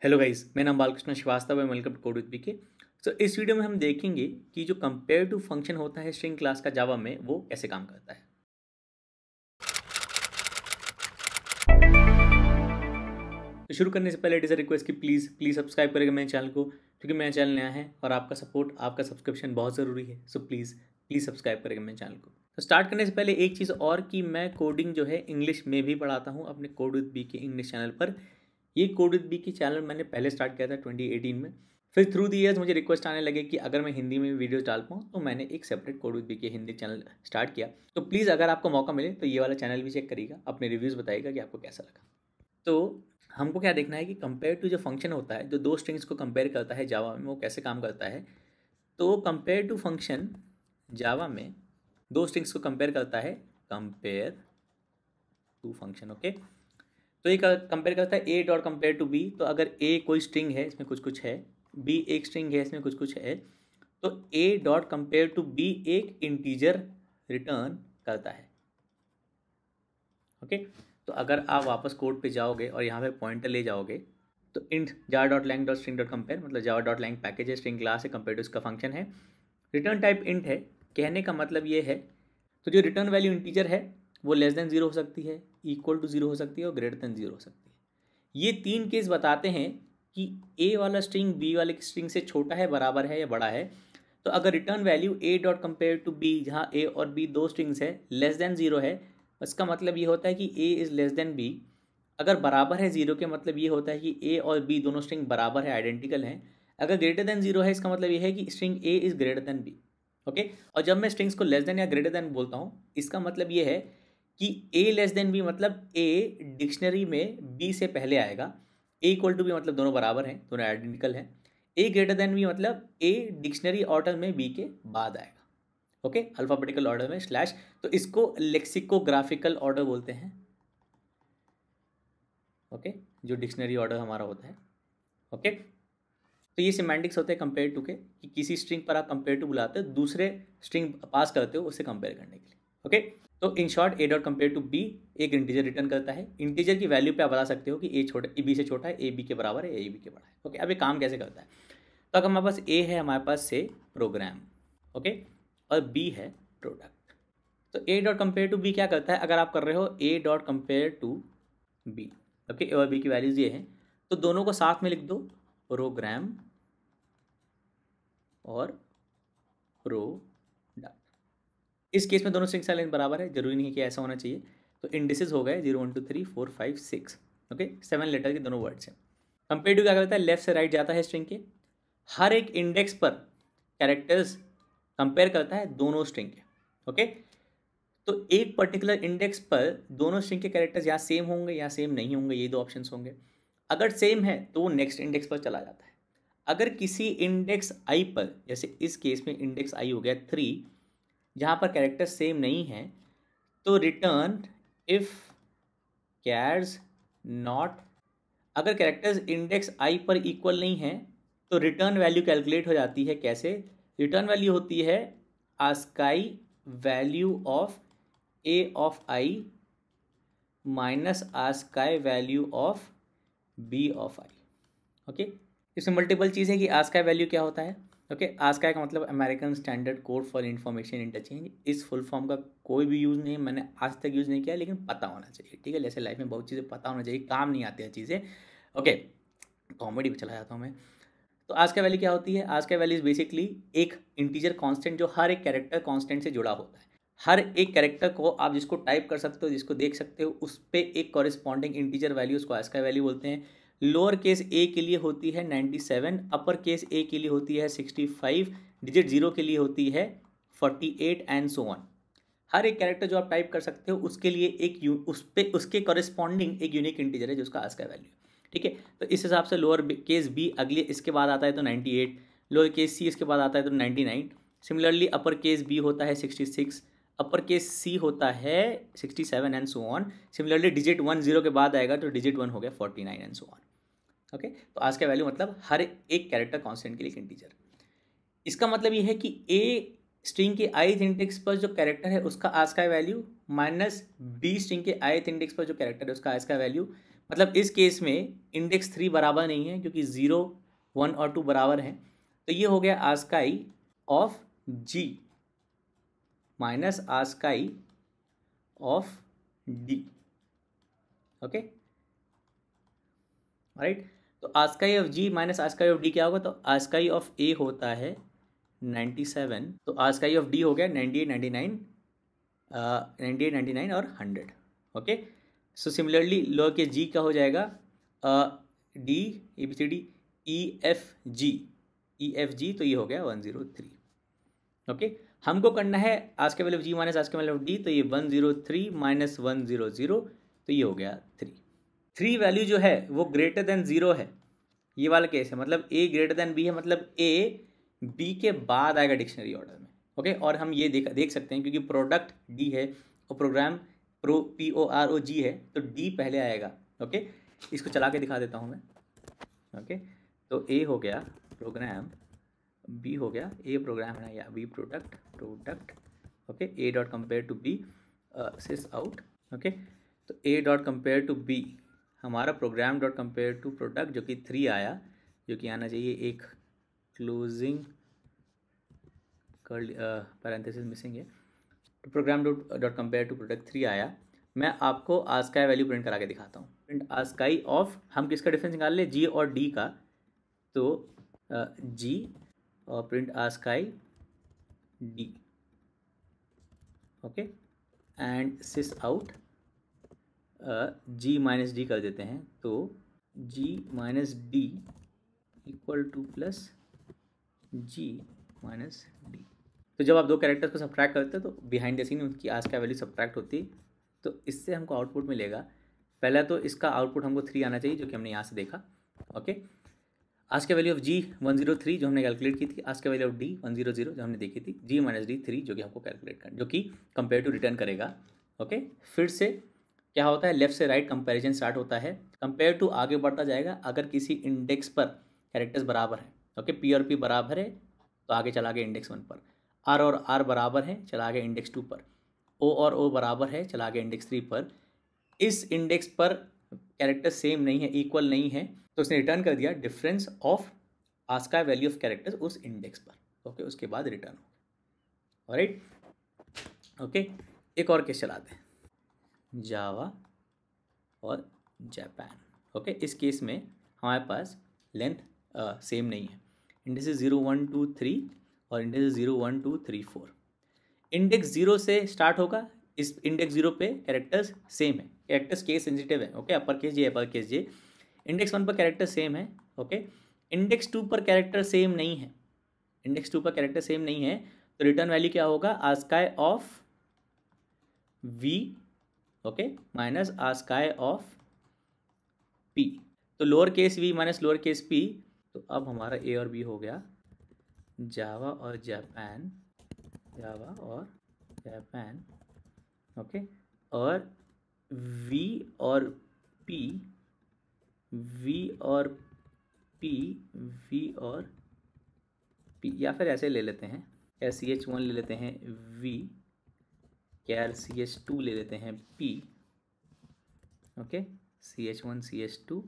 Hello guys, मेरा नाम बालकृष्ण श्रीवास्तव है। वेलकम टू कोड विद पीके। सो इस वीडियो में हम देखेंगे कि जो कंपेयर टू फंक्शन होता है स्ट्रिंग क्लास का जावा में, वो कैसे काम करता है। तो शुरू करने से पहले इट इज़ अ रिक्वेस्ट कि प्लीज़ सब्सक्राइब करेगा मेरे चैनल को, क्योंकि मेरा चैनल नया है और आपका सपोर्ट, आपका सब्सक्रिप्शन बहुत ज़रूरी है। सो प्लीज़ सब्सक्राइब करेगा मेरे चैनल को। तो स्टार्ट करने से पहले एक चीज़ और कि मैं कोडिंग जो है इंग्लिश में भी पढ़ाता हूँ अपने कोड विद बी के इंग्लिश चैनल पर। ये कोड विद बी की चैनल मैंने पहले स्टार्ट किया था 2018 में। फिर थ्रू द ईयर्स मुझे रिक्वेस्ट आने लगे कि अगर मैं हिंदी में वीडियो डाल पाऊँ, तो मैंने एक सेपरेट कोड विद बी के हिंदी चैनल स्टार्ट किया। तो प्लीज़ अगर आपको मौका मिले तो ये वाला चैनल भी चेक करिएगा, अपने रिव्यूज़ बताइएगा कि आपको कैसा लगा। तो हमको क्या देखना है कि कंपेयर टू जो फंक्शन होता है, जो दो स्ट्रिंग्स को कंपेयर करता है जावा में, वो कैसे काम करता है। तो कंपेयर टू फंक्शन जावा में दो स्ट्रिंग्स को कंपेयर करता है, कंपेयर टू फंक्शन। ओके, तो ये कंपेयर करता है A dot compare to B. तो अगर ए कोई स्ट्रिंग है, इसमें कुछ कुछ है, बी एक स्ट्रिंग है, इसमें कुछ कुछ है, तो A dot compare to B एक इंटीजर रिटर्न करता है। ओके, तो अगर आप वापस कोड पे जाओगे और यहाँ पे पॉइंटर ले जाओगे, तो int jar dot lang dot string dot compare, मतलब जावा डॉट लैंग पैकेज है, स्ट्रिंग क्लास है, कंपेयर टू इसका फंक्शन है, रिटर्न टाइप इंट है। कहने का मतलब ये है, तो जो रिटर्न वैल्यू इंटीजर है वो लेस देन जीरो हो सकती है, इक्वल टू जीरो हो सकती है और ग्रेटर देन जीरो हो सकती है। ये तीन केस बताते हैं कि ए वाला स्ट्रिंग बी वाले स्ट्रिंग से छोटा है, बराबर है या बड़ा है। तो अगर return value A dot compare to B, जहाँ ए और बी दो स्ट्रिंग्स है, लेस देन जीरो है, इसका मतलब ये होता है कि A is less than B. अगर बराबर है जीरो के मतलब ये होता है कि ए और बी दोनों स्ट्रिंग बराबर है, आइडेंटिकल हैं। अगर ग्रेटर देन जीरो है, इसका मतलब ये है कि string A is greater than B. Okay, और जब मैं स्ट्रिंग्स को लेस देन या ग्रेटर देन बोलता हूँ, इसका मतलब ये है कि ए लेस देन बी मतलब ए डिक्शनरी में बी से पहले आएगा, ए इक्वल टू बी मतलब दोनों बराबर हैं, दोनों आइडेंटिकल हैं, ए ग्रेटर देन बी मतलब ए डिक्शनरी ऑर्डर में बी के बाद आएगा। ओके, अल्फ़ाबेटिकल ऑर्डर में स्लैश, तो इसको लेक्सिकोग्राफिकल ऑर्डर बोलते हैं। ओके, जो डिक्शनरी ऑर्डर हमारा होता है। ओके, तो ये सिमेंटिक्स होते हैं कंपेयर टू के, कि किसी स्ट्रिंग पर आप कंपेयर टू बुलाते हो, दूसरे स्ट्रिंग पास करते हो उससे कंपेयर करने के लिए। ओके, तो in short A dot compare to B एक इंटीजर रिटर्न करता है। इंटीजर की वैल्यू पे आप बता सकते हो कि ए छोटा, बी से छोटा है, ए बी के बराबर है, ए बी के बड़ा है। ओके, अब ये काम कैसे करता है। तो अगर हमारे पास ए है, हमारे पास से प्रोग्राम, ओके, और बी है प्रोडक्ट। तो A dot compare to B क्या करता है, अगर आप कर रहे हो A dot compare to B, okay, A और बी की वैल्यूज ये हैं, तो दोनों को साथ में लिख दो, प्रोग्राम और प्रोडक्ट। इस केस में दोनों स्ट्रिंग्स का लेंथ बराबर है, जरूरी नहीं है कि ऐसा होना चाहिए। तो इंडिसेस हो गए 0 1 2 3 4 5 6, ओके, 7 लेटर के दोनों वर्ड्स हैं। कंपेयर टू क्या करता है, लेफ्ट से राइट जाता है स्ट्रिंग के, हर एक इंडेक्स पर कैरेक्टर्स कंपेयर करता है दोनों स्ट्रिंग के। ओके, तो एक पर्टिकुलर इंडेक्स पर दोनों स्ट्रिंग के कैरेक्टर्स या सेम होंगे या सेम नहीं होंगे, ये दो ऑप्शंस होंगे। अगर सेम है तो वो नेक्स्ट इंडेक्स पर चला जाता है। अगर किसी इंडेक्स आई पर, जैसे इस केस में इंडेक्स आई हो गया 3, जहाँ पर कैरेक्टर सेम नहीं है, तो रिटर्न इफ कैर्स नॉट, अगर कैरेक्टर्स इंडेक्स आई पर इक्वल नहीं है, तो रिटर्न वैल्यू कैलकुलेट हो जाती है। कैसे, रिटर्न वैल्यू होती है ASCII value of A of I minus ASCII value of B of I. Okay, इसमें मल्टीपल चीज़ है कि आस्काई वैल्यू क्या होता है। ओके, आस्काई का मतलब American standard code for information interchange. इस फुल फॉर्म का कोई भी यूज़ नहीं, मैंने आज तक यूज़ नहीं किया, लेकिन पता होना चाहिए। ठीक है, जैसे लाइफ में बहुत चीज़ें पता होना चाहिए, काम नहीं आती हैं चीज़ें। ओके, कॉमेडी पे चला जाता हूँ मैं। तो आज का वैल्यू क्या होती है, आज का वैल्यू इज बेसिकली एक इंटीजर कांस्टेंट जो हर एक कैरेक्टर कांस्टेंट से जुड़ा होता है। हर एक कैरेक्टर को आप जिसको टाइप कर सकते हो, जिसको देख सकते हो, उस पर एक कॉरेस्पॉन्डिंग इंटीजर वैल्यू, उसको आज का वैल्यू बोलते हैं। लोअर केस ए के लिए होती है 97, अपर केस ए के लिए होती है 65, डिजिट जीरो के लिए होती है 48 एंड सो ऑन। हर एक कैरेक्टर जो आप टाइप कर सकते हो उसके लिए एक उस पे उसके कॉरेस्पॉन्डिंग एक यूनिक इंटीजर है जो उसका आज का वैल्यू। ठीक है, तो इस हिसाब से लोअर केस बी अगले इसके बाद आता है तो 98, लोअर केस सी इसके बाद आता है तो 99। सिमिलरली अपर केस बी होता है 66, अपर केस सी होता है 67 and so on. Similarly digit 1 0 के बाद आएगा तो डिजिट 1 हो गया 49 एंड सो ऑन। ओके, तो आज का वैल्यू मतलब हर एक कैरेक्टर कॉन्स्टेंट के लिए एक इंटीजर। इसका मतलब ये है कि ए स्ट्रिंग के ith इंडेक्स पर जो कैरेक्टर है उसका आज का वैल्यू, माइनस बी स्ट्रिंग के ith इंडेक्स पर जो कैरेक्टर है उसका आज का वैल्यू, मतलब इस केस में इंडेक्स 3 बराबर नहीं है क्योंकि 0, 1 और 2 बराबर हैं, तो ये हो गया ASCII of G minus ASCII of D। Okay right, तो ASCII of G minus ASCII of D क्या होगा, तो आस्काई ऑफ A होता है 97, तो आस्काई ऑफ D हो गया 98, 99, 98, 99 और 100। Okay, so similarly lower case G का हो जाएगा D ABCD EFG, तो ये हो गया 103। ओके, हमको करना है आज के वैल्यू ऑफ G माइनस आज के वैल्यू ऑफ D, तो ये 103 माइनस 100, तो ये हो गया 3। 3 वैल्यू जो है वो ग्रेटर देन 0 है, ये वाला केस है, मतलब A ग्रेटर देन B है, मतलब A B के बाद आएगा डिक्शनरी ऑर्डर में। ओके, और हम ये देख सकते हैं क्योंकि प्रोडक्ट D है और प्रोग्राम POROG है, तो D पहले आएगा। ओके, इसको चला के दिखा देता हूँ मैं। ओके, तो A हो गया प्रोग्राम, B हो गया, A प्रोग्राम है ना, या B product. Okay, A dot compare to B sysout. Okay, तो A dot compare to B हमारा program dot compare to product जो कि 3 आया, जो कि आना चाहिए एक क्लोजिंग कर्ली पैरेंथेसिस मिसिंग है, तो program dot compare to product 3 आया। मैं आपको आस्काई वैल्यू प्रिंट करा के दिखाता हूँ। प्रिंट आस्काई ऑफ, हम किसका डिफरेंस निकाल ले, G और D का, तो G और print ASCII D। Okay, and sysout G minus D कर देते हैं, तो G minus D equal to plus G minus D। तो जब आप दो कैरेक्टर्स को सब्ट्रैक्ट करते हैं तो बिहाइंड द सीन उनकी आस्काई वैल्यू सब्ट्रैक्ट होती है, तो इससे हमको आउटपुट मिलेगा। पहला तो इसका आउटपुट हमको 3 आना चाहिए, जो कि हमने यहाँ से देखा। ओके, आज के वैल्यू ऑफ G 103 जो हमने कैलकुलेट की थी, आज के वैल्यू ऑफ D 100 जो हमने देखी थी, G माइनस D 3 जो कि हमको कैलकुलेट करना, जो कि कंपेयर टू रिटर्न करेगा। ओके, फिर से क्या होता है, लेफ्ट से राइट कंपैरिजन स्टार्ट होता है, कंपेयर टू आगे बढ़ता जाएगा। अगर किसी इंडेक्स पर कैरेक्टर्स बराबर है, ओके, P और P बराबर है तो आगे चला गया इंडेक्स 1 पर, R और R बराबर है चला गया इंडेक्स 2 पर, O और O बराबर है चला गया इंडेक्स 3 पर। इस इंडेक्स पर कैरेक्टर सेम नहीं है, इक्वल नहीं है, तो उसने रिटर्न कर दिया difference of ASCII value of characters उस इंडेक्स पर। ओके, उसके बाद रिटर्न हो। ऑलराइट, ओके, एक और केस चलाते हैं, जावा और जापान। ओके, इस केस में हमारे पास लेंथ सेम नहीं है, इंडेक्स 0 1 2 3 और इंडेक्स 0 1 2 3 4। इंडेक्स 0 से स्टार्ट होगा, इस इंडेक्स 0 पे कैरेक्टर्स सेम है, कैरेक्टर्स केस सेंसिटिव है। ओके, अपर केस जे अपर केस जे। इंडेक्स 1 पर कैरेक्टर सेम है। ओके, इंडेक्स 2 पर कैरेक्टर सेम नहीं है, इंडेक्स 2 पर कैरेक्टर सेम नहीं है, तो रिटर्न वैल्यू क्या होगा, ASCII of V, okay, minus ASCII of P। तो lower case V minus lower case P, तो अब हमारा A और B हो गया जावा और जापान, जावा और जापान। ओके, और V और P, V और P, V और P, या फिर ऐसे ले लेते हैं, क्या CH1 ले लेते हैं V, क्या CH2 ले लेते हैं P। Okay, CH1 CH2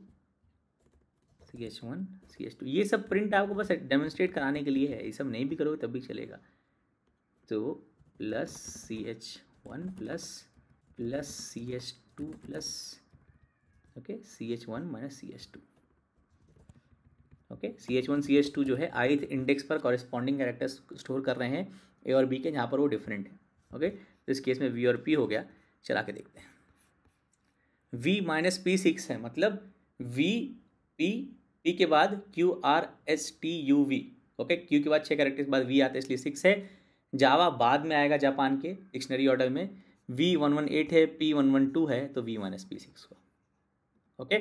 CH1 CH2, ये सब प्रिंट आपको बस डेमोन्स्ट्रेट कराने के लिए है, ये सब नहीं भी करोगे तब भी चलेगा। तो plus CH1 plus CH2 plus, okay, CH1 minus CH2। Okay, CH1 CH2 जो है ith इंडेक्स पर कॉरेस्पॉन्डिंग कैरेक्टर्स स्टोर कर रहे हैं A और B के, जहाँ पर वो डिफरेंट है। ओके, तो इस केस में V और P हो गया, चला के देखते हैं। V माइनस P 6 है, मतलब V P के बाद Q R S T U V। Okay, Q के बाद 6 कैरेक्टर्स के बाद V आते हैं, इसलिए 6 है। जावा बाद में आएगा जापान के डिक्शनरी ऑर्डर में, V 118 है, P 112 है, तो V माइनस P 6 हुआ। ओके,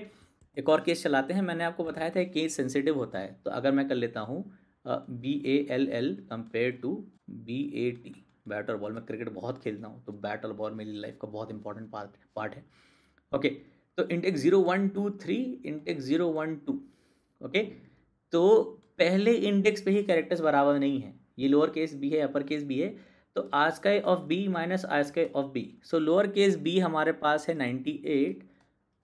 एक और केस चलाते हैं। मैंने आपको बताया था केस सेंसिटिव होता है, तो अगर मैं कर लेता हूँ BALL compare to BAT, bat और बॉल। मैं क्रिकेट बहुत खेलता हूँ, तो बैट और बॉल मेरी लाइफ का बहुत इंपॉर्टेंट पार्ट है। ओके, तो इंडेक्स 0 1 2 3, इंडेक्स 0 1 2। ओके, तो पहले इंडेक्स पे ही कैरेक्टर्स बराबर नहीं है, ये लोअर केस B है, अपर केस B है, तो ASCII of B minus ASCII of B। So lower case B हमारे पास है 98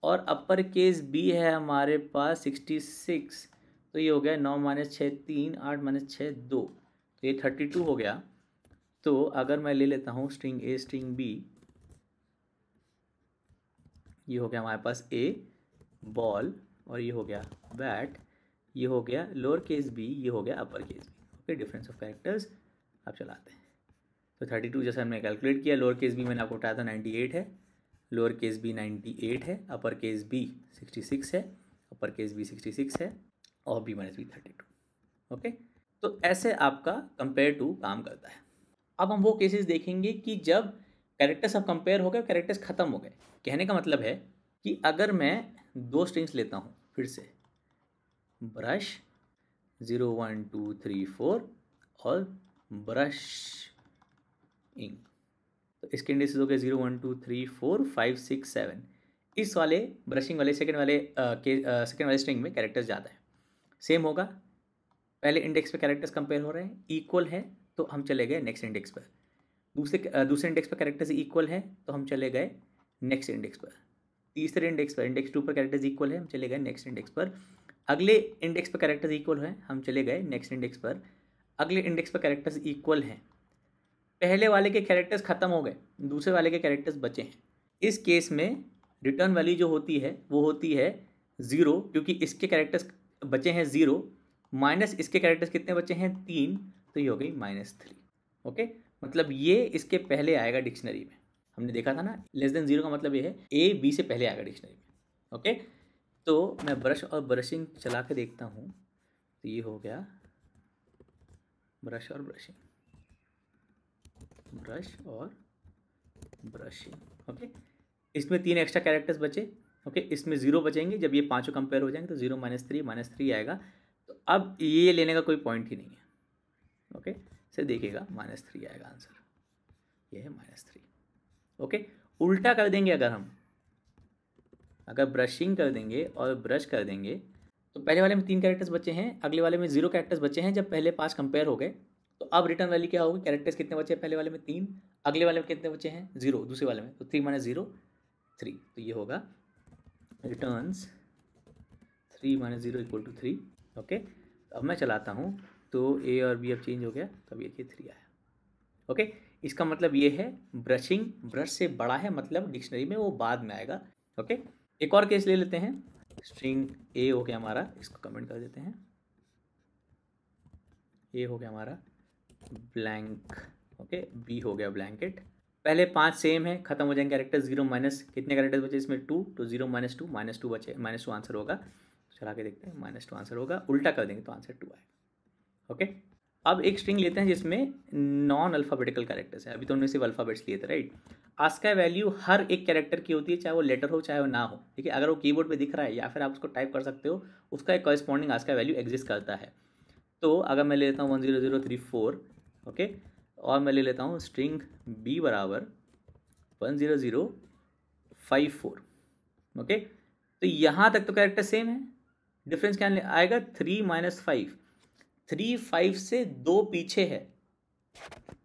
और अपर केस बी है हमारे पास 66, तो ये हो गया 9 माइनस 6 3, 8 माइनस 6 2, तो ये 32 हो गया। तो अगर मैं ले लेता हूँ स्ट्रिंग ए स्ट्रिंग बी, ये हो गया हमारे पास ए बॉल, और ये हो गया बैट, ये हो गया लोअर केस बी, ये हो गया upper case B. Okay, difference of characters अब चलाते हैं। तो 32 जैसा हमने कैलकुलेट किया, लोअर केस बी मैंने आपको बताया था 98 है, लोअर केस बी 98 है, अपर केस बी 66 है, अपर केस बी 66 है, और बी माइनस बी 32। ओके, तो ऐसे आपका कंपेयर टू काम करता है। अब हम वो केसेस देखेंगे कि जब कैरेक्टर्स अब कंपेयर हो गए, कैरेक्टर्स ख़त्म हो गए। कहने का मतलब है कि अगर मैं दो स्ट्रिंग्स लेता हूँ, फिर से ब्रश 0 1 2 3 4 और ब्रश इंक, तो इसके इंडिसेस हो गए 0 1 2 3 4 5 6 7। इस वाले ब्रशिंग वाले सेकंड वाले स्ट्रिंग में कैरेक्टर्स ज़्यादा है। सेम होगा, पहले इंडेक्स पे कैरेक्टर्स कंपेयर हो रहे हैं, इक्वल है तो हम चले गए नेक्स्ट इंडेक्स पर। दूसरे इंडेक्स पर कैरेक्टर्स इक्वल है तो हम चले गए नेक्स्ट इंडेक्स पर। तीसरे इंडेक्स पर, इंडेक्स 2 पर कैरेक्टर्स इक्वल है, हम चले गए नेक्स्ट इंडेक्स पर। अगले इंडेक्स पर कैरेक्टर्स इक्वल है, हम चले गए नेक्स्ट इंडेक्स पर। अगले इंडेक्स पर कैरेक्टर्स इक्वल हैं, पहले वाले के कैरेक्टर्स ख़त्म हो गए, दूसरे वाले के कैरेक्टर्स बचे हैं। इस केस में रिटर्न वैल्यू जो होती है वो होती है 0, क्योंकि इसके कैरेक्टर्स बचे हैं 0 माइनस इसके कैरेक्टर्स कितने बचे हैं 3, तो ये हो गई -3। ओके, मतलब ये इसके पहले आएगा डिक्शनरी में। हमने देखा था ना, लेस देन 0 का मतलब ये है ए बी से पहले आएगा डिक्शनरी में। ओके, तो मैं ब्रश और ब्रशिंग चला के देखता हूँ, तो ये हो गया ब्रश और ब्रशिंग, ब्रश और ब्रशिंग। ओके, इसमें 3 एक्स्ट्रा कैरेक्टर्स बचे। ओके, इसमें 0 बचेंगे, जब ये पाँचों कंपेयर हो जाएंगे तो 0 -3 आएगा। तो अब ये लेने का कोई पॉइंट ही नहीं है। ओके, से देखिएगा -3 आएगा आंसर, ये है -3। ओके, उल्टा कर देंगे, अगर ब्रशिंग कर देंगे और ब्रश कर देंगे, तो पहले वाले में 3 कैरेक्टर्स बचे हैं, अगले वाले में 0 कैरेक्टर्स बचे हैं। जब पहले 5 कंपेयर हो गए, तो अब रिटर्न वैल्यू क्या होगी, कैरेक्टर्स कितने बचे हैं पहले वाले में 3, अगले वाले में कितने बचे हैं 0, दूसरे वाले में, तो 3 - 0 3, तो ये होगा रिटर्न्स 3 - 0 = 3। ओके, अब मैं चलाता हूँ तो ए और बी अब चेंज हो गया, तब ये 3 आया। ओके, इसका मतलब ये है ब्रशिंग ब्रश से बड़ा है, मतलब डिक्शनरी में वो बाद में आएगा। ओके, एक और केस ले लेते हैं। स्ट्रिंग ए हो गया हमारा, इसको कमेंट कर देते हैं, ए हो गया हमारा ब्लैंक। ओके, बी हो गया ब्लैंकेट। पहले 5 सेम है, खत्म हो जाएंगे कैरेक्टर। 0 माइनस कितने कैरेक्टर्स बचे इसमें 2, तो 0 - 2 -2 बचे, -2 आंसर होगा। चला के देखते हैं, -2 आंसर होगा, उल्टा कर देंगे तो आंसर 2 आएगा। ओके, अब एक स्ट्रिंग लेते हैं जिसमें नॉन अल्फ़ाबेटिकल कैरेक्टर्स है। अभी तो हमने सिर्फ अल्फ़ाबेट्स लिए थे, राइट। आस्का वैल्यू हर एक कैरेक्टर की होती है, चाहे वो लेटर हो चाहे वो ना हो। ठीक है, अगर वो कीबोर्ड पे दिख रहा है या फिर आप उसको टाइप कर सकते हो, उसका एक कॉरेस्पॉन्डिंग आस्का वैल्यू एग्जिस्ट करता है। तो अगर मैं ले लेता हूँ 10034, ओके, और मैं ले लेता हूँ स्ट्रिंग बी बराबर 10054। ओके, तो यहाँ तक तो कैरेक्टर सेम है, डिफरेंस क्या आएगा 3 - 5। 3 5 से 2 पीछे है,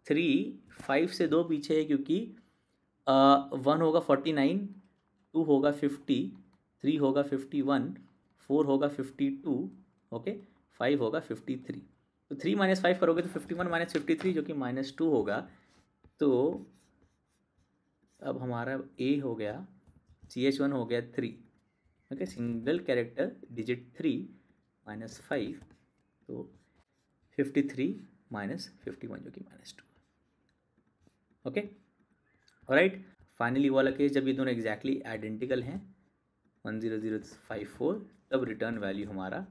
3 5 से 2 पीछे है, क्योंकि 1 होगा 49, 2 होगा 50, 3 होगा 51, 4 होगा 52, ओके, 5 होगा 53। तो 3 - 5 करोगे तो 51 - 53 जो कि -2 होगा। तो अब हमारा ए हो गया, CH1 हो गया 3। ओके, सिंगल कैरेक्टर डिजिट 3 - 5, तो 53 - 51 जो कि -2। Okay, alright. फाइनली वाला केस जब ये दोनों एग्जैक्टली आइडेंटिकल हैं 10054, तब रिटर्न वैल्यू हमारा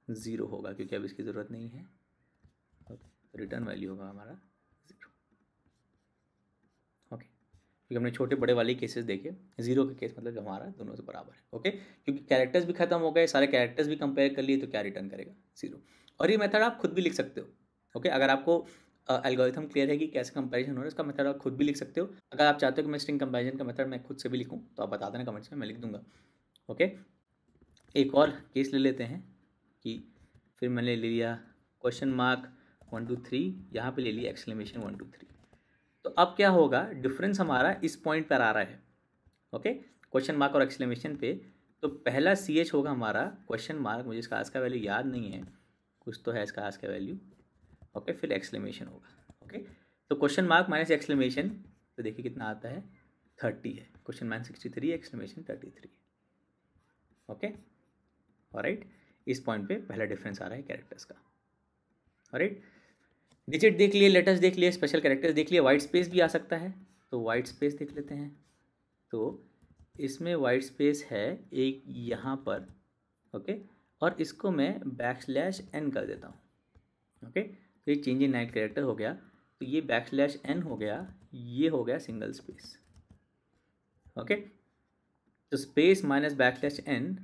0 होगा, क्योंकि अब इसकी ज़रूरत नहीं है। रिटर्न वैल्यू होगा हमारा 0। ओके, क्योंकि हमने छोटे बड़े वाले केसेस देखे, 0 के केस मतलब हमारा दोनों से बराबर है। ओके, क्योंकि कैरेक्टर्स भी खत्म हो गए, सारे कैरेक्टर्स भी कंपेयर कर लिए, तो क्या रिटर्न करेगा 0। और ये मेथड आप खुद भी लिख सकते हो। ओके, अगर आपको एल्गोरिथम क्लियर है कि कैसे कंपैरिजन हो रहा है, इसका मेथड आप खुद भी लिख सकते हो। अगर आप चाहते हो कि मैं स्ट्रिंग कंपैरिजन का मेथड मैं खुद से भी लिखूं, तो आप बता देना कमेंट्स में, मैं लिख दूंगा। ओके, एक और केस ले लेते हैं कि फिर मैंने ले लिया $1 2 3, यहाँ पे ले लिया एक्सक्लेमेशन 1 2 3। तो अब क्या होगा, डिफरेंस हमारा इस पॉइंट पर आ रहा है। ओके, क्वेश्चन मार्क और एक्सक्लेमेशन पे, तो पहला CH होगा हमारा क्वेश्चन मार्क, मुझे इसका आज का वैल्यू याद नहीं है, कुछ तो है इसका आज का वैल्यू, ओके, फिर एक्सक्लेमेशन होगा, ओके। तो क्वेश्चन मार्क माइनस एक्सक्लेमेशन, तो देखिए कितना आता है, 30 है, क्वेश्चन मार्क 63 है, एक्सक्लेमेशन 33 है, ओके। ऑलराइट, इस पॉइंट पे पहला डिफरेंस आ रहा है कैरेक्टर्स का। ऑलराइट, डिजिट देख लिए, लेटर्स देख लिए, स्पेशल कैरेक्टर्स देख लिए, वाइट स्पेस भी आ सकता है, तो वाइट स्पेस देख लेते हैं। तो इसमें वाइट स्पेस है एक यहाँ पर, ओके, और इसको मैं \n कर देता हूँ, ओके। तो ये चेंज इन नाइट कैरेक्टर हो गया, तो ये \n हो गया, ये हो गया सिंगल स्पेस, ओके। तो स्पेस माइनस \n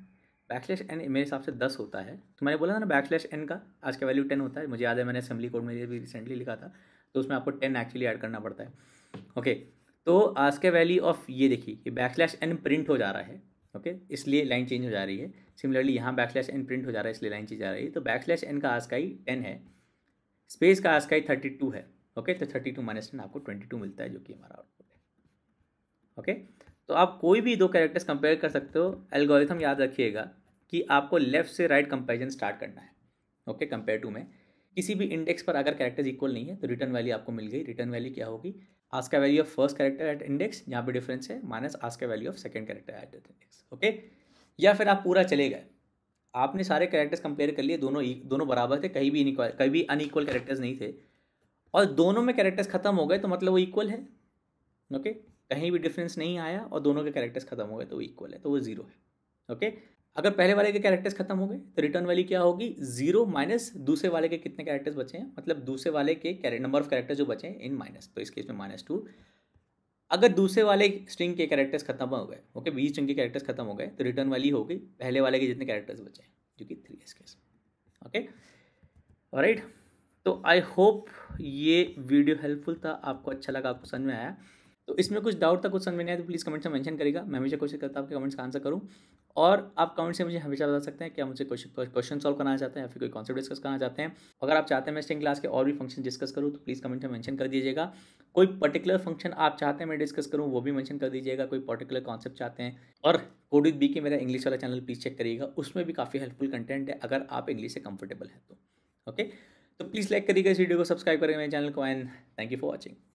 मेरे हिसाब से 10 होता है, तो मैंने बोला था ना \n का आज का वैल्यू 10 होता है, मुझे याद है मैंने असेंबली कोड में ये भी रिसेंटली लिखा था, तो उसमें आपको 10 एक्चुअली ऐड करना पड़ता है, ओके। तो आज के वैल्यू ऑफ ये देखिए कि \n प्रिंट हो जा रहा है, ओके, इसलिए लाइन चेंज हो जा रही है। सिमिलरली यहाँ \n प्रिंट हो जा रहा है, इसलिए लाइन चेंज जा रही है। तो \n का आज का ही 10 है, स्पेस का आज का ही 32 है, ओके। तो 32 माइनस 10 आपको 22 मिलता है, जो कि हमारा आउटपुट है, ओके। तो आप कोई भी दो कैरेक्टर्स कंपेयर कर सकते हो। एल्गोरिथम याद रखिएगा कि आपको लेफ्ट से राइट कंपैरिजन स्टार्ट करना है, ओके। कंपेयर टू में किसी भी इंडेक्स पर अगर कैरेक्टर्स इक्वल नहीं है तो रिटर्न वैल्यू आपको मिल गई। रिटर्न वैल्यू क्या होगी, आस्क का value of first character eight index, यहाँ पे डिफरेंस है, माइनस आस्क का value of second character eight index, okay. या फिर आप पूरा चले गए, आपने सारे कैरेक्टर्स कंपेयर कर लिए, दोनों बराबर थे, कहीं भी अनइक्वल कैरेक्टर्स नहीं थे, और दोनों में कैरेक्टर्स खत्म हो गए, तो मतलब वो इक्वल है, ओके। कहीं भी डिफरेंस नहीं आया और दोनों के कैरेक्टर्स खत्म हो गए तो वो इक्वल है, तो वो 0 है, ओके। अगर पहले वाले के कैरेक्टर्स खत्म हो गए तो रिटर्न वैल्यू क्या होगी, 0 माइनस दूसरे वाले के कितने कैरेक्टर्स बचे हैं, मतलब दूसरे वाले के नंबर ऑफ कैरेक्टर्स जो बचे हैं इन माइनस, तो इस केस में -2। अगर दूसरे वाले स्ट्रिंग के कैरेक्टर्स खत्म हो गए, ओके, बी स्ट्रिंग के कैरेक्टर्स खत्म हो गए, तो रिटर्न वैल्यू होगी पहले वाले के जितने कैरेक्टर्स बचे हैं, जो कि 3 है इस केस में, ओके। ऑलराइट, तो आई होप ये वीडियो हेल्पफुल था, आपको अच्छा लगा, आपको समझ में आया। तो इसमें कुछ डाउट था, कुछ समझ में नहीं आया, तो प्लीज़ कमेंट से मेंशन करेगा, मैं हमेशा कोशिश करता हूँ आपके कमेंट्स का आंसर करूँ। और आप कमेंट से मुझे हमेशा बता सकते हैं कि आप मुझसे क्वेश्चन सॉल्व करना चाहते हैं या फिर कोई कॉन्सेप्ट डिस्कस करना चाहते हैं। अगर आप चाहते हैं मैं स्ट्रिंग क्लास के और भी फंक्शन डिस्कस करूँ तो प्लीज़ कमेंट में मेंशन कर दीजिएगा। कोई पर्टिकुलर फंक्शन आप चाहते हैं मैं डिस्कस करूँ वो भी मेंशन कर दीजिएगा। कोई पर्टिकुलर कॉन्सेप्ट चाहते हैं, और कोड विद बी के मेरा इंग्लिश वाला चैनल प्लीज़ चेक करिएगा, उसमें भी काफ़ी हेल्पफुल कंटेंट है अगर आप इंग्लिश से कंफर्टेबल हैं तो, ओके। तो प्लीज़ लाइक करिएगा इस वीडियो को, सब्सक्राइब करिएगा मेरे चैनल को, and thank you for watching.